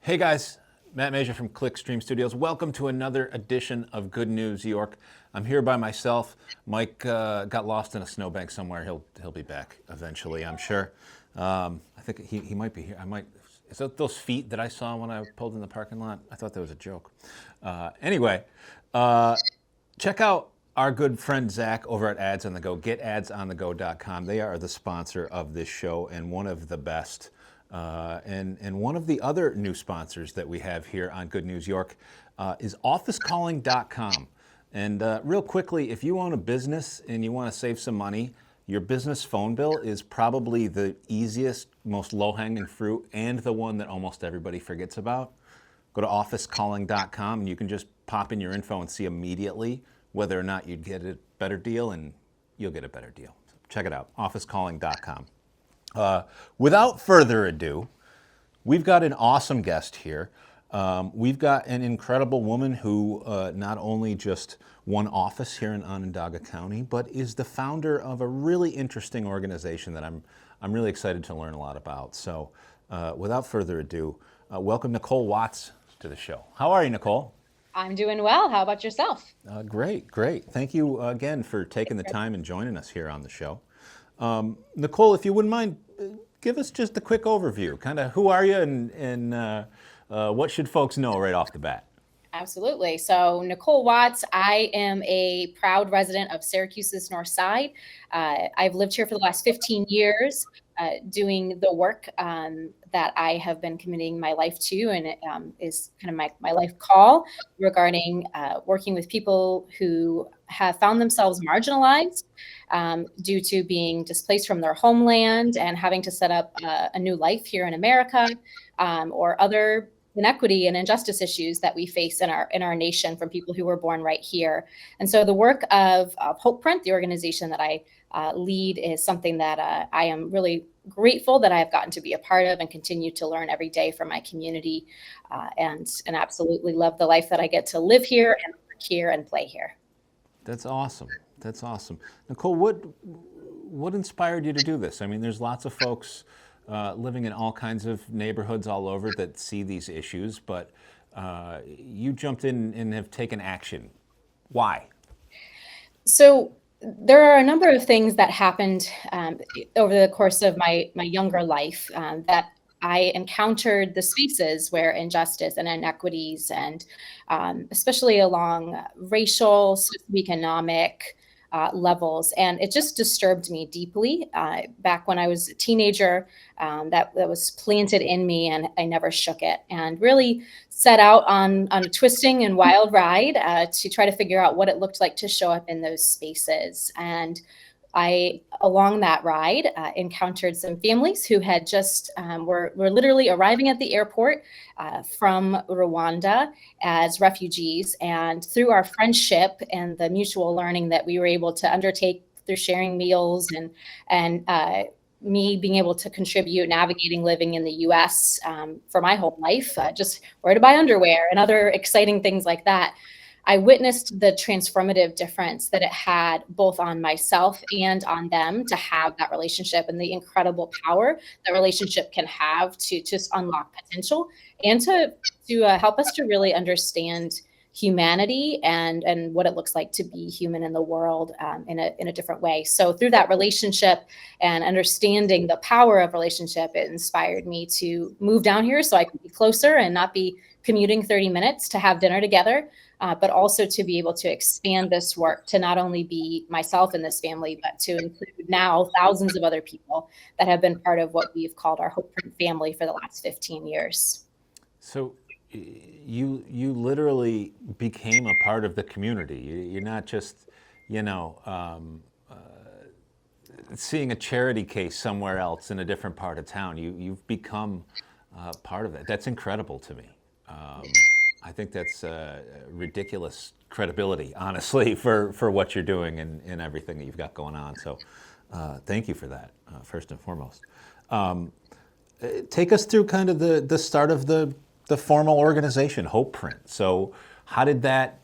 Hey guys, Matt Masur from Clickstream Studios. Welcome to another edition of Good News York. I'm here by myself. Mike got lost in a snowbank somewhere. He'll be back eventually, I'm sure. I think he might be here. Is that those feet that I saw when I pulled in the parking lot? I thought that was a joke. Anyway, check out our good friend Zach over at Ads on the Go. GetAdsOnTheGo.com. They are the sponsor of this show and one of the best. And one of the other new sponsors that we have here on Good News York is OfficeCalling.com. And real quickly, if you own a business and you want to save some money, your business phone bill is probably the easiest, most low-hanging fruit, and the one that almost everybody forgets about. Go to OfficeCalling.com and you can just pop in your info and see immediately whether or not you'd get a better deal, and you'll get a better deal. So check it out, OfficeCalling.com. Without further ado, we've got an awesome guest here. We've got an incredible woman who not only just won office here in Onondaga County, but is the founder of a really interesting organization that I'm really excited to learn a lot about. So without further ado, welcome Nicole Watts to the show. How are you, Nicole? I'm doing well. How about yourself? Great. Thank you again for taking the time and joining us here on the show. Nicole, if you wouldn't mind, give us just a quick overview. Kind of who are you and what should folks know right off the bat? Absolutely. So Nicole Watts, I am a proud resident of Syracuse's North Side. I've lived here for the last 15 years doing the work that I have been committing my life to, and it is kind of my life call regarding working with people who have found themselves marginalized due to being displaced from their homeland and having to set up a new life here in America, or other inequity and injustice issues that we face in our nation from people who were born right here. And so the work of HopePrint, the organization that I lead, is something that I am really grateful that I have gotten to be a part of and continue to learn every day from my community, and absolutely love the life that I get to live here and work here and play here. That's awesome. Nicole, what inspired you to do this? I mean, there's lots of folks living in all kinds of neighborhoods all over that see these issues, but you jumped in and have taken action. Why? So there are a number of things that happened over the course of my younger life that I encountered the spaces where injustice and inequities, and especially along racial, socioeconomic levels. And it just disturbed me deeply back when I was a teenager. That was planted in me, and I never shook it, and really set out on a twisting and wild ride to try to figure out what it looked like to show up in those spaces. And I, along that ride, encountered some families who had just were literally arriving at the airport from Rwanda as refugees. And through our friendship and the mutual learning that we were able to undertake through sharing meals and me being able to contribute navigating living in the U.S. For my whole life, just where to buy underwear and other exciting things like that, I witnessed the transformative difference that it had both on myself and on them to have that relationship, and the incredible power that relationship can have to just unlock potential and to help us to really understand humanity and what it looks like to be human in the world in a different way. So through that relationship and understanding the power of relationship, it inspired me to move down here so I could be closer and not be commuting 30 minutes to have dinner together, but also to be able to expand this work to not only be myself and this family, but to include now thousands of other people that have been part of what we've called our HopePrint family for the last 15 years. So you literally became a part of the community. You're not just, seeing a charity case somewhere else in a different part of town. You've become part of it. That's incredible to me. I think that's ridiculous credibility, honestly, for what you're doing and everything that you've got going on. So thank you for that, first and foremost. Take us through kind of the start of the formal organization, HopePrint. So how did that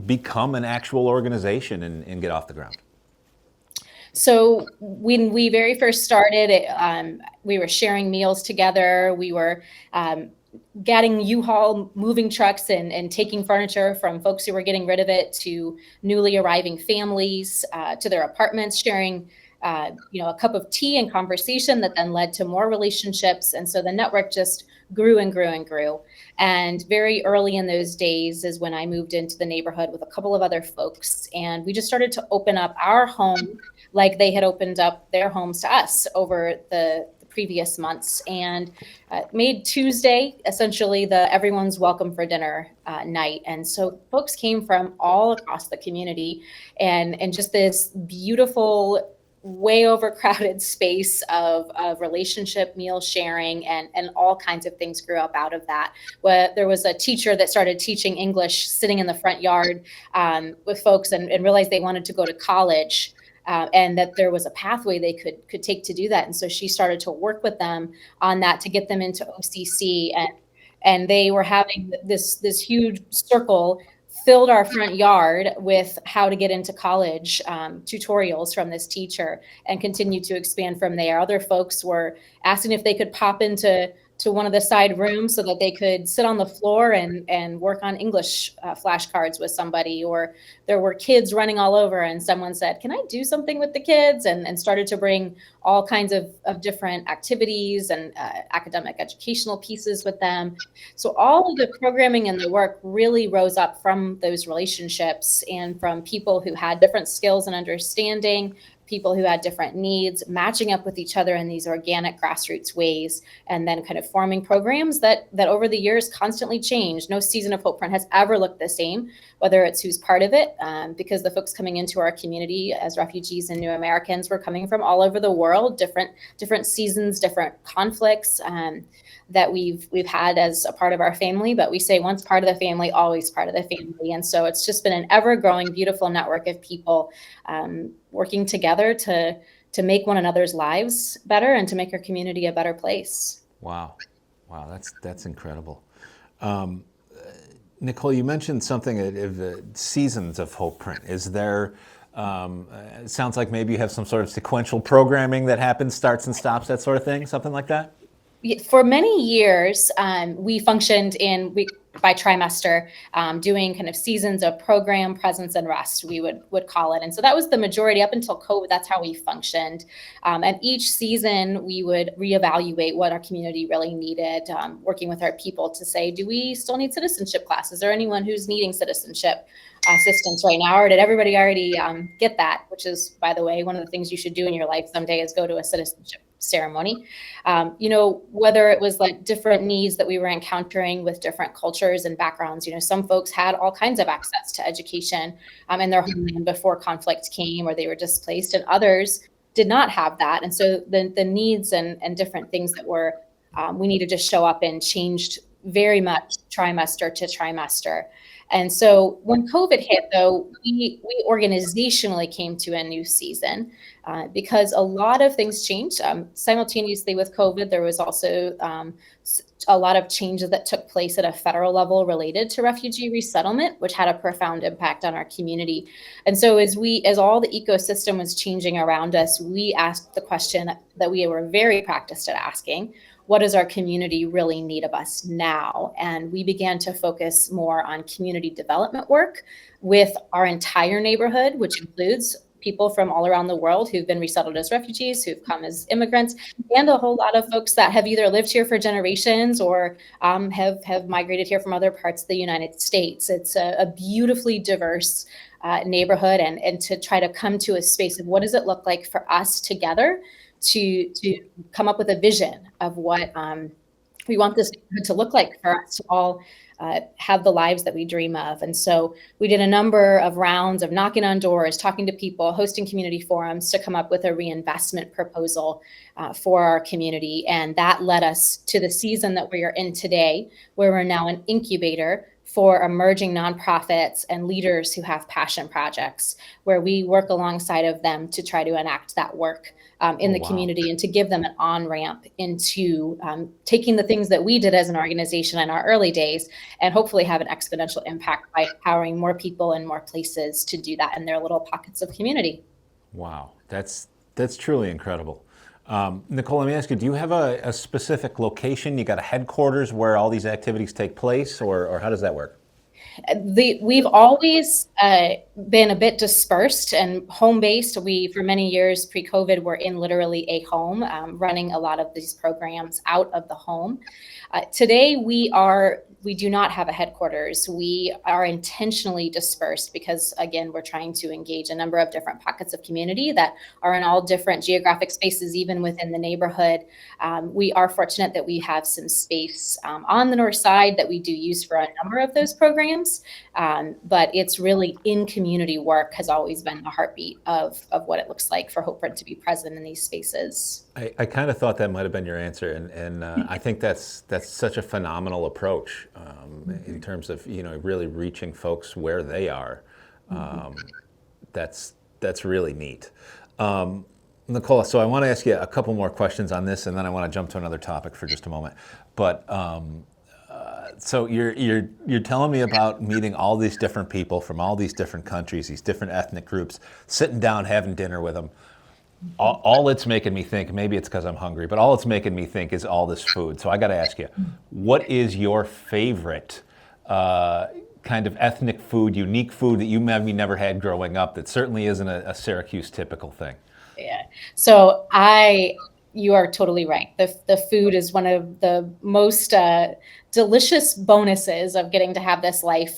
become an actual organization and get off the ground? So when we very first started, we were sharing meals together. We were getting U-Haul moving trucks and taking furniture from folks who were getting rid of it to newly arriving families to their apartments, sharing a cup of tea and conversation that then led to more relationships. And so the network just grew and grew and grew. And very early in those days is when I moved into the neighborhood with a couple of other folks. And we just started to open up our home like they had opened up their homes to us over the previous months, and made Tuesday essentially the everyone's welcome for dinner night. And so folks came from all across the community, and just this beautiful, way overcrowded space of relationship, meal sharing, and all kinds of things grew up out of that. Where there was a teacher that started teaching English sitting in the front yard with folks and realized they wanted to go to college. And that there was a pathway they could take to do that. And so she started to work with them on that to get them into OCC. And they were having this huge circle, filled our front yard with how to get into college tutorials from this teacher, and continued to expand from there. Other folks were asking if they could pop into one of the side rooms so that they could sit on the floor and work on English flashcards with somebody. Or there were kids running all over, and someone said, "Can I do something with the kids?" and started to bring all kinds of different activities and academic educational pieces with them. So all of the programming and the work really rose up from those relationships and from people who had different skills and understanding, people who had different needs, matching up with each other in these organic grassroots ways, and then kind of forming programs that over the years constantly change. No season of Hope Print has ever looked the same, whether it's who's part of it, because the folks coming into our community as refugees and new Americans were coming from all over the world, different seasons, different conflicts that we've had as a part of our family. But we say once part of the family, always part of the family. And so it's just been an ever-growing, beautiful network of people working together to make one another's lives better and to make our community a better place. Wow, that's incredible. Nicole, you mentioned something of seasons of Hope Print. Is there? It sounds like maybe you have some sort of sequential programming that happens, starts and stops, that sort of thing, something like that? For many years, we functioned by trimester, doing kind of seasons of program, presence, and rest, we would call it. And so that was the majority up until COVID. That's how we functioned. And each season, we would reevaluate what our community really needed, working with our people to say, do we still need citizenship classes? Or anyone who's needing citizenship assistance right now? Or did everybody already get that? Which is, by the way, one of the things you should do in your life someday is go to a citizenship ceremony. Whether it was like different needs that we were encountering with different cultures and backgrounds. Some folks had all kinds of access to education in their homeland before conflict came, or they were displaced, and others did not have that. And so the needs and different things that were we needed to show up in changed very much trimester to trimester. And so when COVID hit, though, we organizationally came to a new season because a lot of things changed. Simultaneously with COVID, there was also a lot of changes that took place at a federal level related to refugee resettlement, which had a profound impact on our community. And so as all the ecosystem was changing around us, we asked the question that we were very practiced at asking: what does our community really need of us now? And we began to focus more on community development work with our entire neighborhood, which includes people from all around the world who've been resettled as refugees, who've come as immigrants, and a whole lot of folks that have either lived here for generations or have migrated here from other parts of the United States. It's a beautifully diverse neighborhood, and to try to come to a space of what does it look like for us together to come up with a vision of what we want this to look like for us to all have the lives that we dream of. And so we did a number of rounds of knocking on doors, talking to people, hosting community forums to come up with a reinvestment proposal for our community. And that led us to the season that we are in today, where we're now an incubator for emerging nonprofits and leaders who have passion projects, where we work alongside of them to try to enact that work in the community and to give them an on-ramp into taking the things that we did as an organization in our early days and hopefully have an exponential impact by empowering more people in more places to do that in their little pockets of community. Wow, that's truly incredible. Nicole, let me ask you, do you have a specific location? You got a headquarters where all these activities take place, or how does that work? We've always been a bit dispersed and home based. We, for many years pre-COVID, were in literally a home, running a lot of these programs out of the home. Today, we do not have a headquarters. We are intentionally dispersed because, again, we're trying to engage a number of different pockets of community that are in all different geographic spaces, even within the neighborhood. We are fortunate that we have some space on the north side that we do use for a number of those programs. But it's really in community work has always been the heartbeat of what it looks like for Hope Print to be present in these spaces. I kind of thought that might have been your answer, and I think that's such a phenomenal approach in terms of really reaching folks where they are. That's really neat. Nicole, so I want to ask you a couple more questions on this, and then I want to jump to another topic for just a moment. But so you're telling me about meeting all these different people from all these different countries, these different ethnic groups, sitting down, having dinner with them. All it's making me think, maybe it's because I'm hungry, but all it's making me think is all this food. So I got to ask you, what is your favorite kind of ethnic food, unique food that you maybe never had growing up that certainly isn't a Syracuse typical thing? Yeah. So you are totally right. The food is one of the most delicious bonuses of getting to have this life.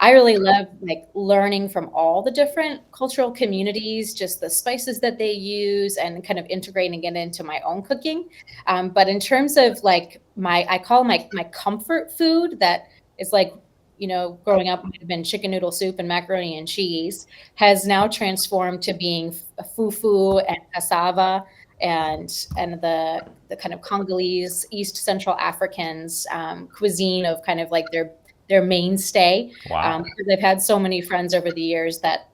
I really love learning from all the different cultural communities, just the spices that they use and kind of integrating it into my own cooking. But in terms of I call my comfort food that is growing up might have been chicken noodle soup and macaroni and cheese, has now transformed to being fufu and cassava and the kind of Congolese, East Central Africans cuisine of kind of their mainstay. Wow. Because I've had so many friends over the years that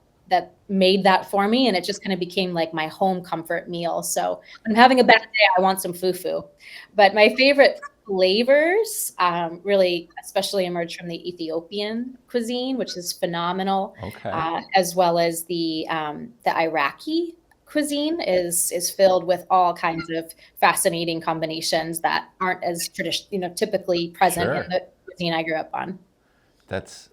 made that for me, and it just kind of became like my home comfort meal. So when I'm having a bad day, I want some fufu. But my favorite flavors really especially emerged from the Ethiopian cuisine, which is phenomenal. Okay. As well as the Iraqi cuisine is filled with all kinds of fascinating combinations that aren't as typically present Sure. in the cuisine I grew up on. That's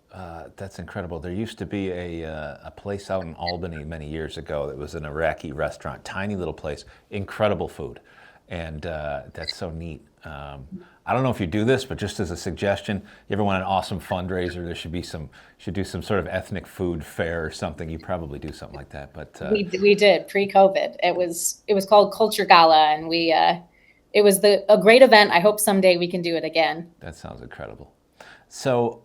incredible. There used to be a place out in Albany many years ago that was an Iraqi restaurant, tiny little place, incredible food, and that's so neat. I don't know if you do this, but just as a suggestion, you ever want an awesome fundraiser, there should do some sort of ethnic food fair or something. You probably do something like that. But we did pre-COVID. It was called Culture Gala, and it was a great event. I hope someday we can do it again. That sounds incredible. So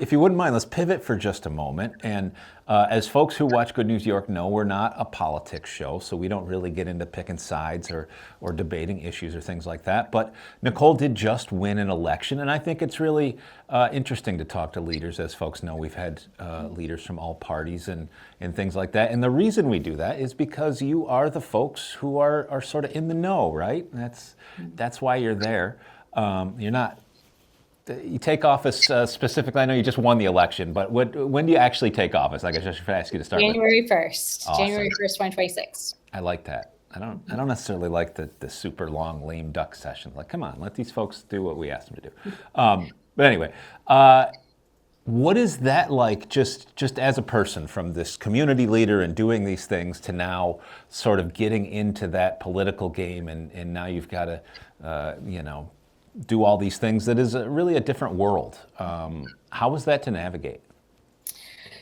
if you wouldn't mind, let's pivot for just a moment. And as folks who watch Good News York know, we're not a politics show, so we don't really get into picking sides or debating issues or things like that. But Nicole did just win an election, and I think it's really interesting to talk to leaders. As folks know, we've had leaders from all parties and things like that. And the reason we do that is because you are the folks who are sort of in the know, right? That's why you're there. You're not... You take office specifically. I know you just won the election, but when do you actually take office? I guess I should ask you to start. January 1st. Awesome. January 1st, 2026. I like that. I don't necessarily like the super long lame duck session. Like, come on, let these folks do what we asked them to do. But anyway, what is that like? Just as a person, from this community leader and doing these things to now sort of getting into that political game, and now you've got to do all these things that is really a different world. How was that to navigate?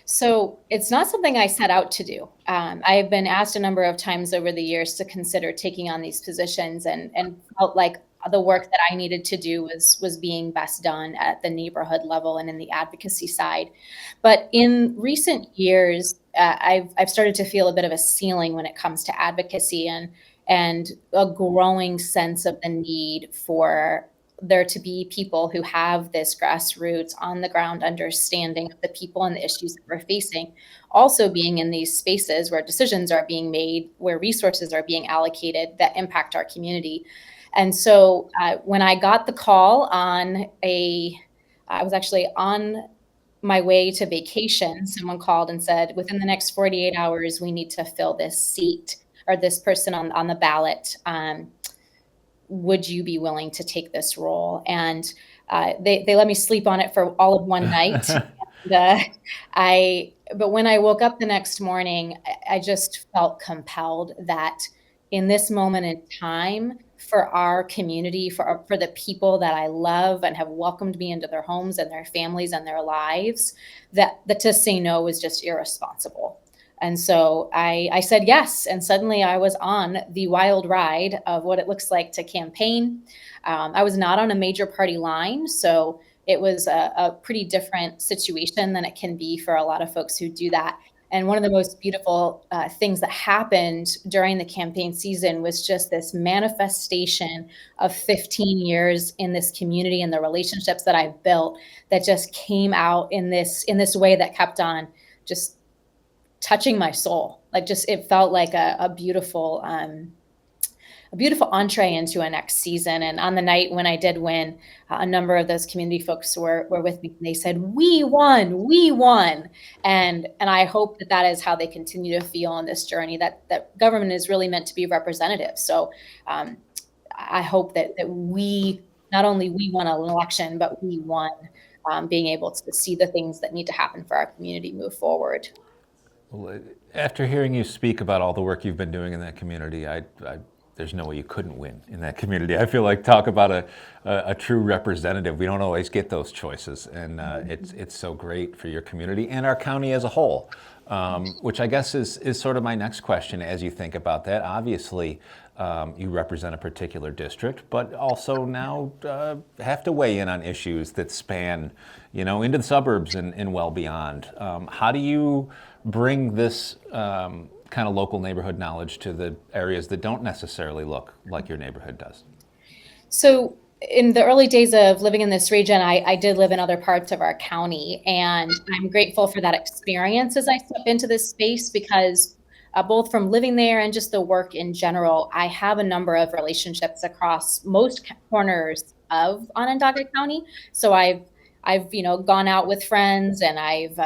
So it's not something I set out to do. I've been asked a number of times over the years to consider taking on these positions, and felt like the work that I needed to do was being best done at the neighborhood level and in the advocacy side. But in recent years, I've started to feel a bit of a ceiling when it comes to advocacy and a growing sense of the need for there to be people who have this grassroots on the ground understanding of the people and the issues that we're facing, also being in these spaces where decisions are being made, where resources are being allocated that impact our community. And so when I got the call I was actually on my way to vacation, someone called and said, within the next 48 hours, we need to fill this seat or this person on the ballot. Would you be willing to take this role? And they let me sleep on it for all of one night. But when I woke up the next morning, I just felt compelled that in this moment in time, for our community, for the people that I love and have welcomed me into their homes and their families and their lives, that to say no was just irresponsible. And so I said yes, and suddenly I was on the wild ride of what it looks like to campaign. I was not on a major party line, so it was a pretty different situation than it can be for a lot of folks who do that. And one of the most beautiful things that happened during the campaign season was just this manifestation of 15 years in this community and the relationships that I've built that just came out in this way that kept on just touching my soul. Like, just, it felt like a beautiful entree into a next season. And on the night when I did win, a number of those community folks were with me. And they said, we won. And I hope that is how they continue to feel on this journey, that government is really meant to be representative. So I hope that we, not only we won an election, but we won being able to see the things that need to happen for our community move forward. Well, after hearing you speak about all the work you've been doing in that community, there's no way you couldn't win in that community. I feel like, talk about a true representative. We don't always get those choices, and it's so great for your community and our county as a whole, which I guess is sort of my next question as you think about that. Obviously, you represent a particular district, but also now have to weigh in on issues that span, into the suburbs and well beyond. How do you bring this kind of local neighborhood knowledge to the areas that don't necessarily look like your neighborhood does? So in the early days of living in this region, I did live in other parts of our county, and I'm grateful for that experience as I step into this space, because both from living there and just the work in general, I have a number of relationships across most corners of Onondaga County. So I've gone out with friends, and I've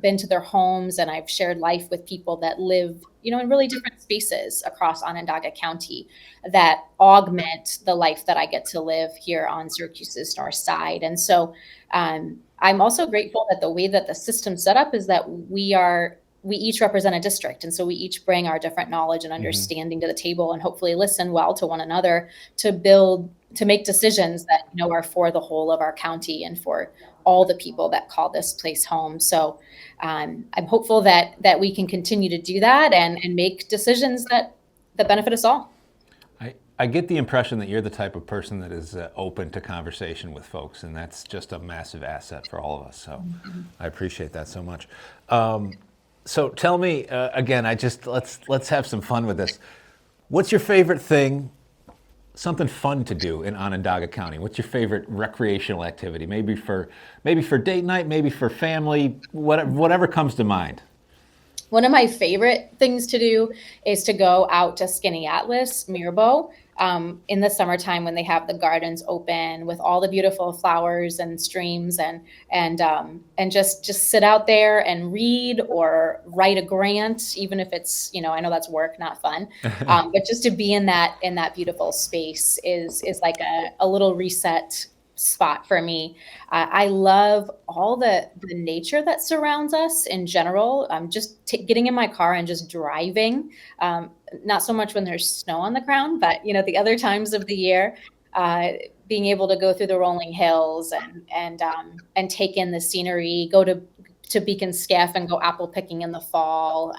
been to their homes, and I've shared life with people that live, in really different spaces across Onondaga County that augment the life that I get to live here on Syracuse's north side. And so I'm also grateful that the way that the system's set up is that we each represent a district. And so we each bring our different knowledge and understanding to the table, and hopefully listen well to one another to make decisions that are for the whole of our county and for all the people that call this place home. So I'm hopeful that we can continue to do that and make decisions that benefit us all. I get the impression that you're the type of person that is open to conversation with folks, and that's just a massive asset for all of us. So I appreciate that so much. So tell me, again, let's have some fun with this. What's your favorite thing, something fun to do in Onondaga County? What's your favorite recreational activity? Maybe for date night, maybe for family, whatever comes to mind. One of my favorite things to do is to go out to Skinny Atlas, Mirbeau, in the summertime when they have the gardens open with all the beautiful flowers and streams, and just sit out there and read or write a grant, even if it's, I know that's work, not fun, but just to be in that beautiful space is like a little reset spot for me. I love all the nature that surrounds us in general. Just getting in my car and just driving. Not so much when there's snow on the ground, but the other times of the year, being able to go through the rolling hills and take in the scenery, go to Beacon Skiff and go apple picking in the fall.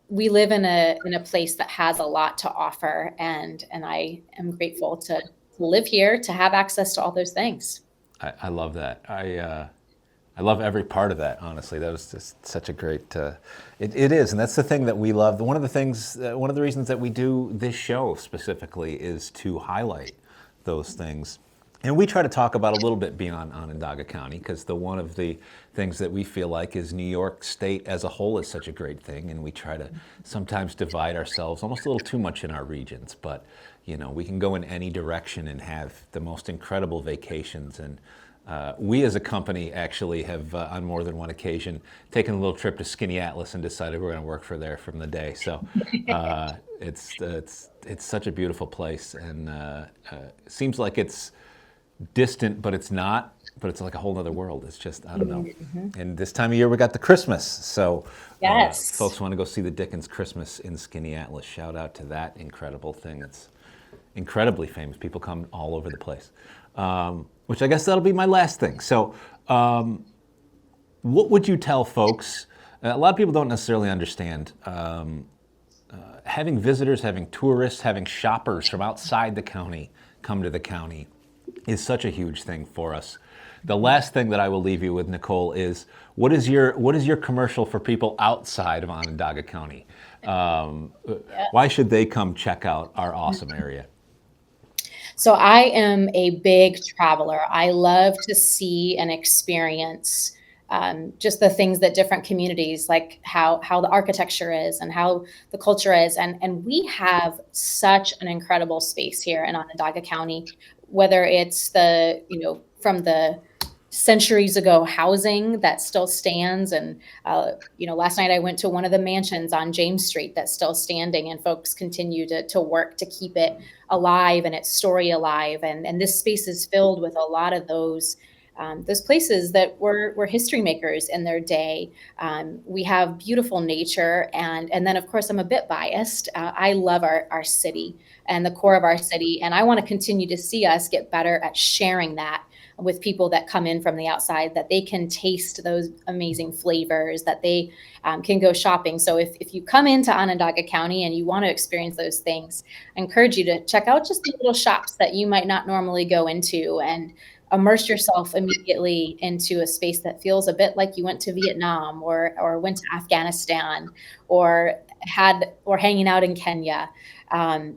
We live in a place that has a lot to offer, and I am grateful to live here, to have access to all those things. I love that. I love every part of that, honestly. That was just such a great, it is, and that's the thing that we love. One of the reasons that we do this show specifically is to highlight those things. And we try to talk about a little bit beyond Onondaga County, because one of the things that we feel like is New York State as a whole is such a great thing, and we try to sometimes divide ourselves almost a little too much in our regions, but we can go in any direction and have the most incredible vacations and We as a company actually have on more than one occasion taken a little trip to Skinny Atlas and decided we're going to work for there from the day. So it's such a beautiful place, and seems like it's distant, but it's not. But it's like a whole other world. It's just, I don't know. Mm-hmm. And this time of year we got the Christmas, so yes. Folks want to go see the Dickens Christmas in Skinny Atlas. Shout out to that incredible thing. It's incredibly famous. People come all over the place. Which I guess that'll be my last thing. So what would you tell folks? A lot of people don't necessarily understand having visitors, having tourists, having shoppers from outside the county come to the county is such a huge thing for us. The last thing that I will leave you with, Nicole, is what is your commercial for people outside of Onondaga County? Why should they come check out our awesome area? So I am a big traveler. I love to see and experience just the things that different communities, like how the architecture is and how the culture is. And we have such an incredible space here in Onondaga County, whether it's from the centuries ago housing that still stands. And, last night I went to one of the mansions on James Street that's still standing, and folks continue to work to keep it alive and its story alive. And this space is filled with a lot of those places that were history makers in their day. We have beautiful nature. And then, of course, I'm a bit biased. I love our city and the core of our city. And I want to continue to see us get better at sharing that with people that come in from the outside, that they can taste those amazing flavors, that they can go shopping. So if you come into Onondaga County and you want to experience those things, I encourage you to check out just the little shops that you might not normally go into, and immerse yourself immediately into a space that feels a bit like you went to Vietnam or went to Afghanistan or hanging out in Kenya.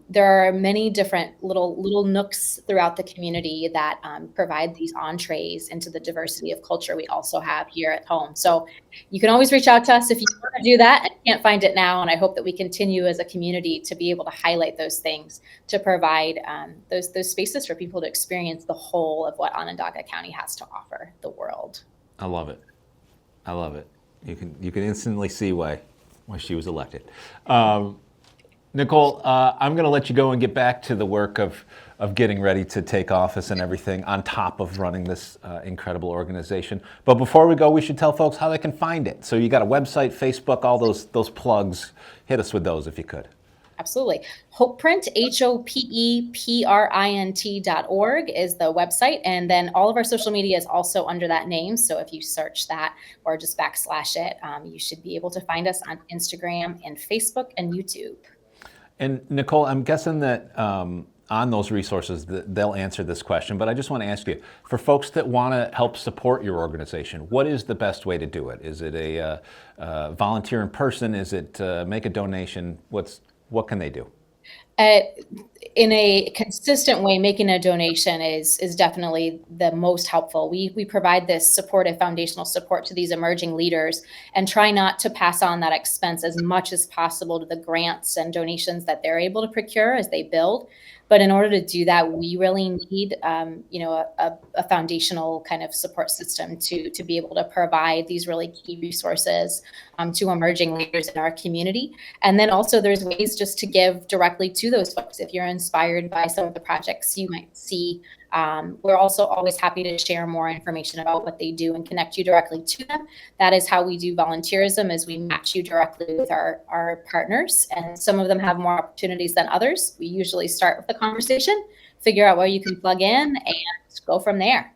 There are many different little nooks throughout the community that provide these entrees into the diversity of culture we also have here at home. So you can always reach out to us if you want to do that and can't find it now. And I hope that we continue as a community to be able to highlight those things, to provide those spaces for people to experience the whole of what Onondaga County has to offer the world. I love it. I love it. You can instantly see why she was elected. Nicole, I'm going to let you go and get back to the work of getting ready to take office and everything on top of running this incredible organization. But before we go, we should tell folks how they can find it. So you got a website, Facebook, all those plugs. Hit us with those if you could. Absolutely. Hopeprint, HOPEPRINT.org is the website. And then all of our social media is also under that name. So if you search that or just / it, you should be able to find us on Instagram and Facebook and YouTube. And Nicole, I'm guessing that on those resources, they'll answer this question, but I just want to ask you, for folks that want to help support your organization, what is the best way to do it? Is it a volunteer in person? Is it make a donation? What can they do? In a consistent way, making a donation is definitely the most helpful. We provide this supportive foundational support to these emerging leaders and try not to pass on that expense as much as possible to the grants and donations that they're able to procure as they build. But in order to do that, we really need, a foundational kind of support system to be able to provide these really key resources to emerging leaders in our community. And then also there's ways just to give directly to those folks. If you're inspired by some of the projects you might see, we're also always happy to share more information about what they do and connect you directly to them. That is how we do volunteerism, is we match you directly with our partners. And some of them have more opportunities than others. We usually start with the conversation, figure out where you can plug in, and go from there.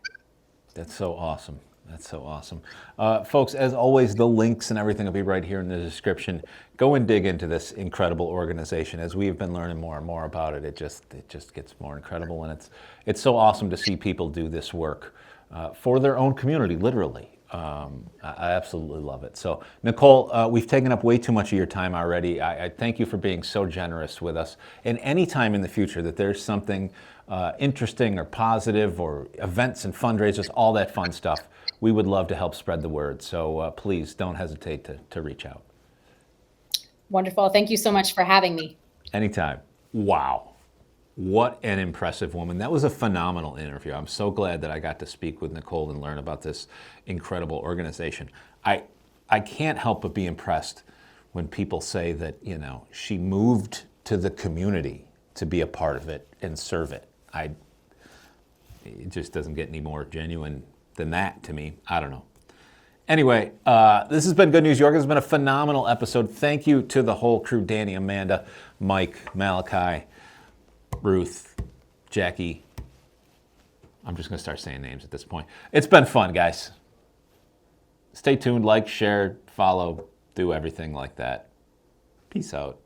That's so awesome. That's so awesome. Folks, as always, the links and everything will be right here in the description. Go and dig into this incredible organization. As we've been learning more and more about it, it just gets more incredible. And it's so awesome to see people do this work for their own community, literally. I absolutely love it. So, Nicole, we've taken up way too much of your time already. I thank you for being so generous with us. And any time in the future that there's something interesting or positive or events and fundraisers, all that fun stuff, we would love to help spread the word. So please don't hesitate to reach out. Wonderful. Thank you so much for having me. Anytime. Wow. What an impressive woman. That was a phenomenal interview. I'm so glad that I got to speak with Nicole and learn about this incredible organization. I can't help but be impressed when people say that, you know, she moved to the community to be a part of it and serve it. It just doesn't get any more genuine than that to me. I don't know. Anyway, this has been Good News York. This has been a phenomenal episode. Thank you to the whole crew, Danny, Amanda, Mike, Malachi, Ruth, Jackie. I'm just going to start saying names at this point. It's been fun, guys. Stay tuned, like, share, follow, do everything like that. Peace out.